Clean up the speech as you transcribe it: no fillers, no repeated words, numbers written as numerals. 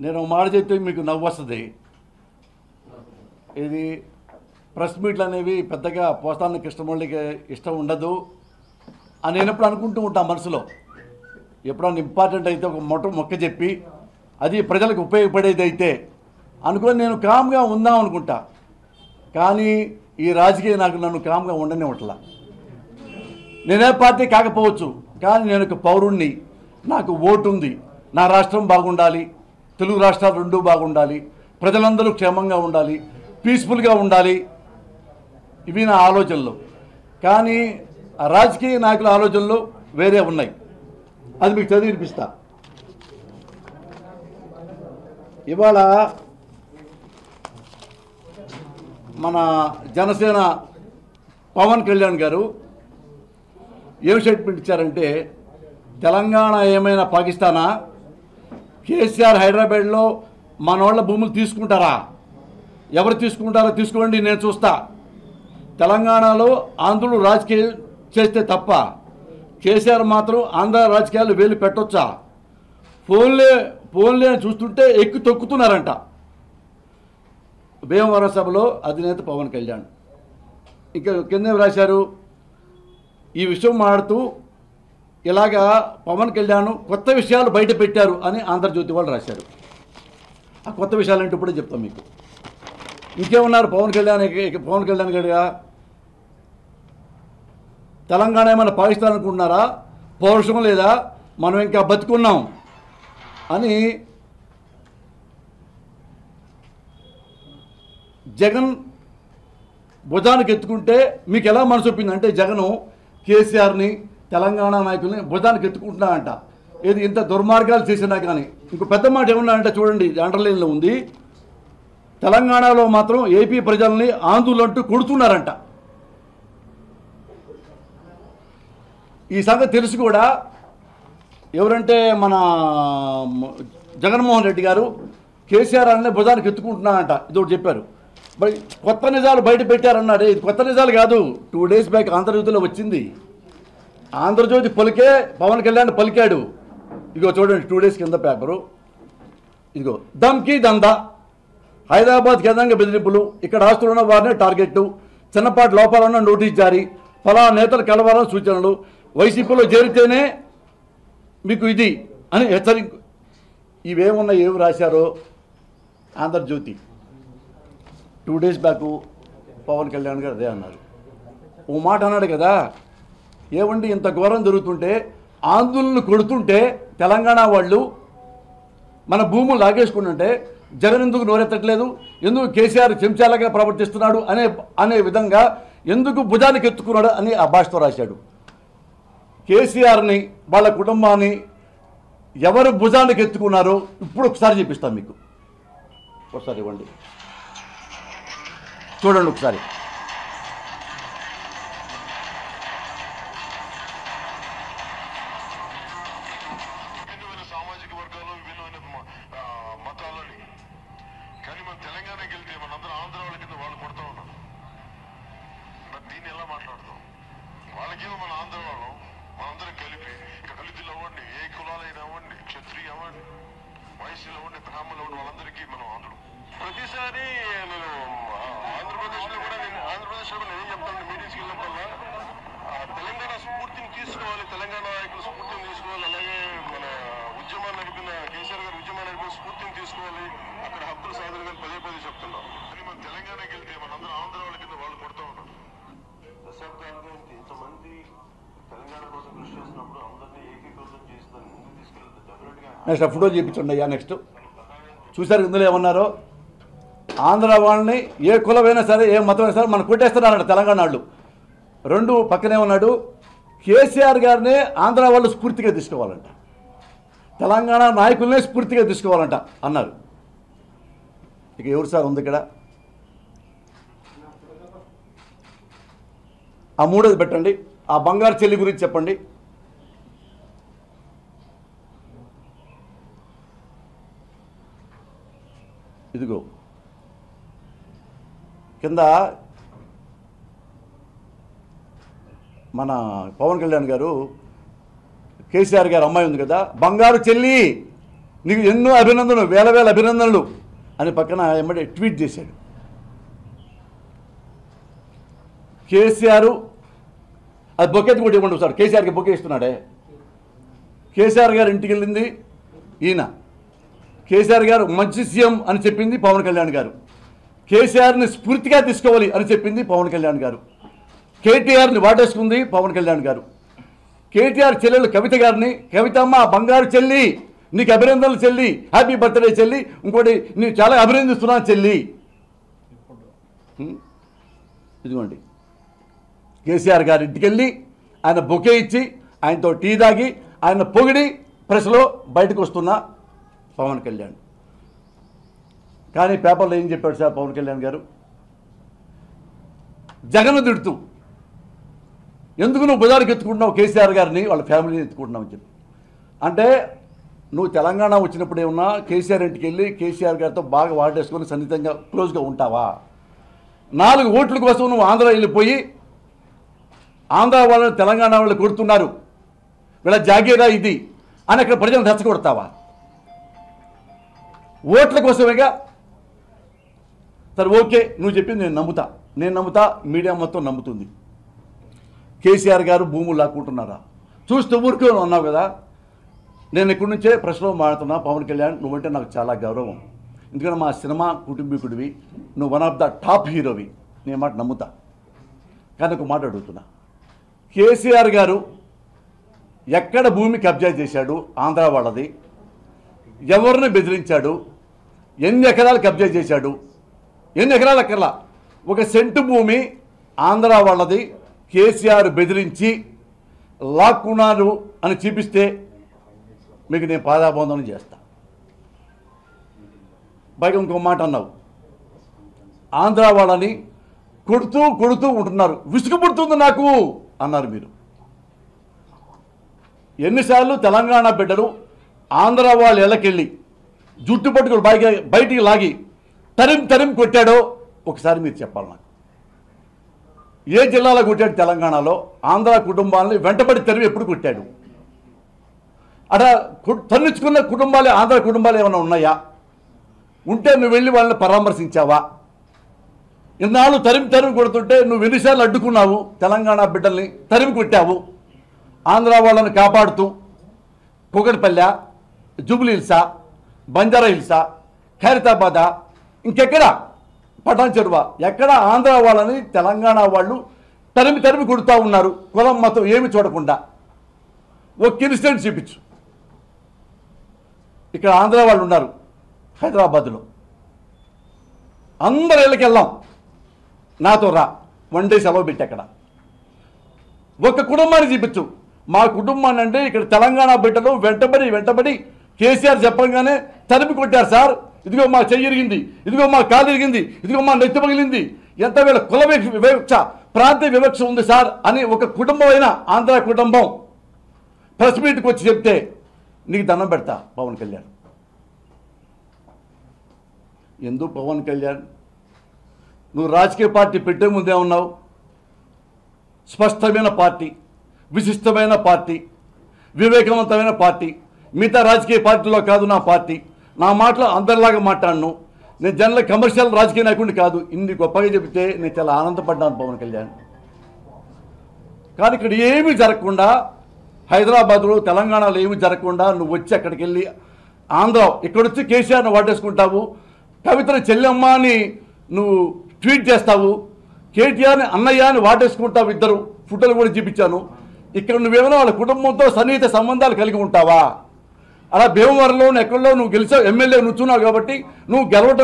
నేను మాట చెప్తే మీకు నవ్వు వస్తుంది. ఇది ప్రెస్ మీట్లు అనేవి పెద్దగా పోసాని కృష్ణమురళికి ఇష్టం ఉండదు అని నేను ఎప్పుడు అనుకుంటూ ఉంటాను మనసులో. ఎప్పుడన్నా ఇంపార్టెంట్ అయితే ఒక మొక్క చెప్పి అది ప్రజలకు ఉపయోగపడేది అయితే అనుకొని నేను కామ్గా ఉందాం అనుకుంటా. కానీ ఈ రాజకీయ నాకు నన్ను కామ్గా ఉండనివ్వట్లా. నేనే పార్టీ కాకపోవచ్చు, కానీ నేను ఒక పౌరుణ్ణి, నాకు ఓటు ఉంది, నా రాష్ట్రం బాగుండాలి, తెలుగు రాష్ట్రాలు రెండూ బాగుండాలి, ప్రజలందరూ క్షేమంగా ఉండాలి, పీస్ఫుల్గా ఉండాలి. ఇవి నా ఆలోచనలు. కానీ ఆ రాజకీయ నాయకుల ఆలోచనలు వేరే ఉన్నాయి. అది మీకు చదివి వినిపిస్తా. ఇవాళ మన జనసేన పవన్ కళ్యాణ్ గారు ఏం స్టేట్మెంట్ ఇచ్చారంటే, తెలంగాణ ఏమైనా పాకిస్తానా, కేసీఆర్ హైదరాబాద్లో మన వాళ్ళ భూములు తీసుకుంటారా, ఎవరు తీసుకుంటారో తీసుకోండి, నేను చూస్తా. తెలంగాణలో ఆంధ్రులు రాజకీయం చేస్తే తప్ప కేసీఆర్ మాత్రం ఆంధ్ర రాజకీయాలు వేలు పెట్టొచ్చా? ఫోన్లే అని చూస్తుంటే ఎక్కి తొక్కుతున్నారంట. భీమవరం సభలో అధినేత పవన్ కళ్యాణ్ ఇంకా కింద రాశారు, ఈ విషయం మాట్లాడుతూ ఇలాగా పవన్ కళ్యాణ్ కొత్త విషయాలు బయట పెట్టారు అని ఆంధ్రజ్యోతి వాళ్ళు రాశారు. ఆ కొత్త విషయాలు అంటే ఇప్పుడే చెప్తాం మీకు. ఇంకేమన్నారు పవన్ కళ్యాణ్ గారుగా, తెలంగాణ ఏమైనా పాకిస్తాన్ అనుకుంటున్నారా, పౌరుషం లేదా, మనం ఇంకా బతుకున్నాం అని జగన్ భుజానికి ఎత్తుకుంటే మీకు ఎలా మనసు ఒప్పింది అంటే, జగను కేసీఆర్ని తెలంగాణ నాయకుల్ని భుజానికి ఎత్తుకుంటున్నాడంట. ఇది ఇంత దుర్మార్గాలు చేసినా కానీ. ఇంకో పెద్ద మాట ఏమన్నాడంటే చూడండి, అండర్లైన్లో ఉంది, తెలంగాణలో మాత్రం ఏపీ ప్రజల్ని ఆందోళన అంటూ కొడుతున్నారంట. ఈ సంగతి తెలిసి కూడా ఎవరంటే మన జగన్మోహన్ రెడ్డి గారు కేసీఆర్ అనే భుజానికి ఎత్తుకుంటున్నారంట. ఇదొకటి చెప్పారు. కొత్త నిజాలు బయట పెట్టారన్నాడు. ఇది కొత్త నిజాలు కాదు, 2 days బ్యాక్ ఆంధ్రజ్యోతిలో వచ్చింది. ఆంధ్రజ్యోతి పలికే పవన్ కళ్యాణ్ పలికాడు. ఇదిగో చూడండి, 2 days కింద పేపరు. ఇదిగో, దమ్కి దందా, హైదరాబాద్ కేంద్రంగా బెదిరింపులు, ఇక్కడ ఆస్తులున్న వారిని టార్గెట్, చిన్నపాటి లోపాలన్న నోటీస్ జారీ, ఫలానా నేతలు కలవాలని సూచనలు, వైసీపీలో చేరితేనే మీకు ఇది అని హెచ్చరిక. ఇవేమున్నా ఏమి రాశారో ఆంధ్రజ్యోతి. 2 days బ్యాక్ పవన్ కళ్యాణ్ గారు అదే అన్నారు. ఓ మాట అన్నాడు కదా, ఏమండి ఇంత ఘోరం జరుగుతుంటే, ఆందోళనలు కొడుతుంటే తెలంగాణ వాళ్ళు మన భూములు లాగేసుకుంటుంటే జగన్ ఎందుకు నోరెత్తట్లేదు, ఎందుకు కేసీఆర్ చెంచాలగా ప్రవర్తిస్తున్నాడు అనే విధంగా ఎందుకు భుజానికి ఎత్తుకున్నాడు అని ఆ భాషతో రాశాడు. కేసీఆర్ని వాళ్ళ కుటుంబాన్ని ఎవరు భుజానికి ఎత్తుకున్నారో ఇప్పుడు ఒకసారి చూపిస్తాను మీకు. ఒకసారి ఇవ్వండి, చూడండి ఒకసారి. సామాజిక వర్గాలు విభిన్నమైన మతాలని కానీ మన తెలంగాణకి వెళ్తే మనందరూ ఆంధ్ర వాళ్ళ కింద వాళ్ళు కొడతా ఉన్నాం. మరి దీన్ని ఎలా మాట్లాడతాం? వాళ్ళకేమో మన ఆంధ్ర వాళ్ళం, మనందరం కలిపి దళితులు అవ్వండి, ఏ కులాలైనా అవ్వండి, క్షత్రియ అవ్వండి, వైశ్యులు అవ్వండి, బ్రాహ్మణులు అవ్వండి, వాళ్ళందరికీ మనం ఆంధ్రులు. ప్రతిసారి నేను ఆంధ్రప్రదేశ్లో కూడా నేను ఏం చెప్తాను, మీటింగ్స్కి వెళ్ళినప్పుడల్లా తెలంగాణ స్ఫూర్తిని తీసుకోవాలి, తెలంగాణ నాయకుల స్ఫూర్తిని తీసుకోవాలి, అలాగే మన ఉద్యమాన్ని నడిపిన కేసీఆర్ గారు ఉద్యమాన్ని నడిపిన స్ఫూర్తిని తీసుకోవాలి, అక్కడ హక్కులు సాధన పదే చెప్తున్నాం. కానీ మన తెలంగాణకి వెళ్తే మనందరూ ఆంధ్ర వాళ్ళ కింద వాళ్ళు కొడతా ఉంటాం. దశాబ్దాలుగా ఇంతమంది తెలంగాణ కోసం కృషి చేసినప్పుడు అందరినీ ఏకీకృతం చేసి దాన్ని ముందుకు తీసుకెళ్తే డెఫినెట్గా. నెక్స్ట్ ఫోటో చూపించండి అయ్యా. నెక్స్ట్ చూసారు ఇందులో ఏమన్నారో, ఆంధ్ర వాళ్ళని ఏ కులమైనా సరే ఏ మతమైనా సరే మనం కొట్టేస్తున్నారంట తెలంగాణ వాళ్ళు. రెండు పక్కనే ఉన్నాడు, కేసీఆర్ గారినే ఆంధ్ర వాళ్ళు స్ఫూర్తిగా తీసుకోవాలంట, తెలంగాణ నాయకులనే స్ఫూర్తిగా తీసుకోవాలంట అన్నారు. ఇక ఎవరు సార్ ఉంది ఇక్కడ? ఆ మూడోది పెట్టండి, ఆ బంగారు చెల్లి గురించి చెప్పండి. ఇదిగో కింద మన పవన్ కళ్యాణ్ గారు కేసీఆర్ గారు అమ్మాయి ఉంది కదా, బంగారు చెల్లి నీకు ఎన్నో అభినందనలు, వేల వేల అభినందనలు అని పక్కన ఎమ్మడే ట్వీట్ చేశాడు. కేసీఆర్ అది బొకేది కూడా ఇవ్వండి సార్, కేసీఆర్కి బొకే ఇస్తున్నాడే. కేసీఆర్ గారు ఇంటికి వెళ్ళింది ఈయన, కేసీఆర్ గారు మంచి సీఎం అని చెప్పింది పవన్ కళ్యాణ్ గారు, కేసీఆర్ని స్ఫూర్తిగా తీసుకోవాలి అని చెప్పింది పవన్ కళ్యాణ్ గారు, కేటీఆర్ని వాటేసుకుంది పవన్ కళ్యాణ్ గారు. కేటీఆర్ చెల్లెలు కవిత గారిని, కవితమ్మ బంగారు చెల్లి, నీకు అభినందనలు చెల్లి, హ్యాపీ బర్త్డే చెల్లి, ఇంకోటి నేను చాలా అభినందిస్తున్నాను చెల్లి. ఇదిగోండి కేసీఆర్ గారి ఇంటికి వెళ్ళి ఆయన బొకే ఇచ్చి ఆయనతో టీ తాగి ఆయన పొగిడి ప్రెస్లో బయటకు వస్తున్న పవన్ కళ్యాణ్. కానీ పేపర్లో ఏం చెప్పాడు సార్ పవన్ కళ్యాణ్ గారు? జగన్ తిడుతూ, ఎందుకు నువ్వు బజారుకి ఎత్తుకుంటున్నావు కేసీఆర్ గారిని, వాళ్ళ ఫ్యామిలీని ఎత్తుకుంటున్నావు అని చెప్పి. అంటే నువ్వు తెలంగాణ వచ్చినప్పుడు ఏమన్నా కేసీఆర్ ఇంటికి వెళ్ళి కేసీఆర్ గారితో బాగా వాటేసుకొని సన్నిహితంగా క్లోజ్గా ఉంటావా? 4 ఓట్ల కోసం నువ్వు ఆంధ్ర వెళ్ళిపోయి ఆంధ్ర వాళ్ళని తెలంగాణ వాళ్ళు కొడుతున్నారు, వీళ్ళ జాగీరా ఇది అని అక్కడ ప్రజలను రెచ్చగొడతావా? ఓట్ల కోసమేగా. సరే ఓకే, నువ్వు చెప్పింది నేను నమ్ముతా, మీడియా మొత్తం నమ్ముతుంది. కేసీఆర్ గారు భూములు లాక్కుంటున్నారా? చూస్తూ ఊరికే అన్నావు కదా. నేను ఇక్కడి నుంచే ప్రశ్నలో మాడుతున్నా, పవన్ కళ్యాణ్ నువ్వంటే నాకు చాలా గౌరవం, ఎందుకంటే మా సినిమా కుటుంబీకుడివి, నువ్వు వన్ ఆఫ్ ద టాప్ హీరోవి, నేను మాట నమ్ముతా. కానీ ఒక మాట అడుగుతున్నా, కేసీఆర్ గారు ఎక్కడ భూమి కబ్జా చేశాడు ఆంధ్ర వాళ్ళది, ఎవరిని బెదిరించాడు, ఎన్ని ఎకరాలు కబ్జా చేశాడు, ఎన్ని ఎకరాలు ఎక్కర్లా, 1 సెంటు భూమి ఆంధ్ర వాళ్ళది కేసీఆర్ బెదిరించి లాక్కున్నారు అని చూపిస్తే మీకు నేను పాదాబంధనం చేస్తా. పైగా ఇంకో మాట అన్నావు, ఆంధ్ర వాళ్ళని కొడుతూ ఉంటున్నారు, విసుగు పుడుతుంది నాకు అన్నారు మీరు. ఎన్నిసార్లు తెలంగాణ బిడ్డలు ఆంధ్ర వాళ్ళ ఇళ్ళకెళ్ళి జుట్టు పట్టుకుని బయటికి లాగి తరిం కొట్టాడో ఒకసారి మీరు చెప్పాలి నాకు. ఏ జిల్లాలో కొట్టాడు తెలంగాణలో? ఆంధ్ర కుటుంబాలని వెంటబడి తరిమి ఎప్పుడు కొట్టాడు? అలా తన్నించుకున్న కుటుంబాలు ఆంధ్ర కుటుంబాలు ఏమైనా ఉన్నాయా? ఉంటే నువ్వు వెళ్ళి వాళ్ళని పరామర్శించావా? ఇన్నాళ్ళు తరిమి కొడుతుంటే నువ్వు ఎన్నిసార్లు అడ్డుకున్నావు? తెలంగాణ బిడ్డల్ని తరిమి కొట్టావు, ఆంధ్ర వాళ్ళని కాపాడుతూ. కూకట్పల్లె, జూబ్లీ హిల్సా, బంజారా హిల్సా, ఖైరతాబాదా, ఇంకెక్కడ పటాన్ చెరువ, ఎక్కడ ఆంధ్ర వాళ్ళని తెలంగాణ వాళ్ళు తరిమి కొడుతూ ఉన్నారు, కులం మతం ఏమి చూడకుండా. ఒక ఇన్సిడెంట్ చూపించు. ఇక్కడ ఆంధ్ర వాళ్ళు ఉన్నారు హైదరాబాద్లో, అందరు ఇళ్ళకి వెళ్దాం, నాతో రా, 1 డే సెలవు పెట్టి అక్కడ ఒక కుటుంబాన్ని చూపించు. మా కుటుంబాన్ని అంటే ఇక్కడ తెలంగాణ బిడ్డలు వెంటబడి కేసీఆర్ చెప్పంగానే తరిమి కొట్టారు సార్, ఇదిగో మా చెయ్యి ఇరిగింది, ఇదిగో మా కాలు ఇరిగింది, ఇదిగో మా నెత్తి పగిలింది, ఎంత వీళ్ళ కుల వివక్ష, ప్రాంతీయ వివక్ష ఉంది సార్ అని ఒక కుటుంబం అయినా ఆంధ్ర కుటుంబం ప్రెస్ మీట్కి వచ్చి చెప్తే నీకు దండం పెడతా పవన్ కళ్యాణ్. ఎందుకు పవన్ కళ్యాణ్ నువ్వు రాజకీయ పార్టీ పెట్టే ముందే ఉన్నావు? స్పష్టమైన పార్టీ, విశిష్టమైన పార్టీ, వివేకవంతమైన పార్టీ. మిగతా రాజకీయ పార్టీలో కాదు నా పార్టీ. నా మాటలు అందరిలాగా మాట్లాడను. నేను జనరల్ కమర్షియల్ రాజకీయ నాయకుడిని కాదు. ఇన్ని గొప్పగా చెబితే నేను చాలా ఆనందపడ్డాను పవన్ కళ్యాణ్. కానీ ఇక్కడ ఏమీ జరగకుండా, హైదరాబాద్లో తెలంగాణలో ఏమీ జరగకుండా నువ్వు వచ్చి అక్కడికి వెళ్ళి ఆంధ్ర ఇక్కడొచ్చి కేసీఆర్ని వాటేసుకుంటావు, కవితని చెల్లెమ్మ అని నువ్వు ట్వీట్ చేస్తావు, కేటీఆర్ని అన్నయ్య అని వాటేసుకుంటావు. ఇద్దరు ఫోటోలు కూడా చూపించాను. ఇక్కడ నువ్వేమైనా వాళ్ళ కుటుంబంతో సన్నిహిత సంబంధాలు కలిగి ఉంటావా? అలా భీమవరంలో ఎక్కడో నువ్వు గెలిచావు, ఎమ్మెల్యే నుంచున్నావు కాబట్టి నువ్వు గెలవటం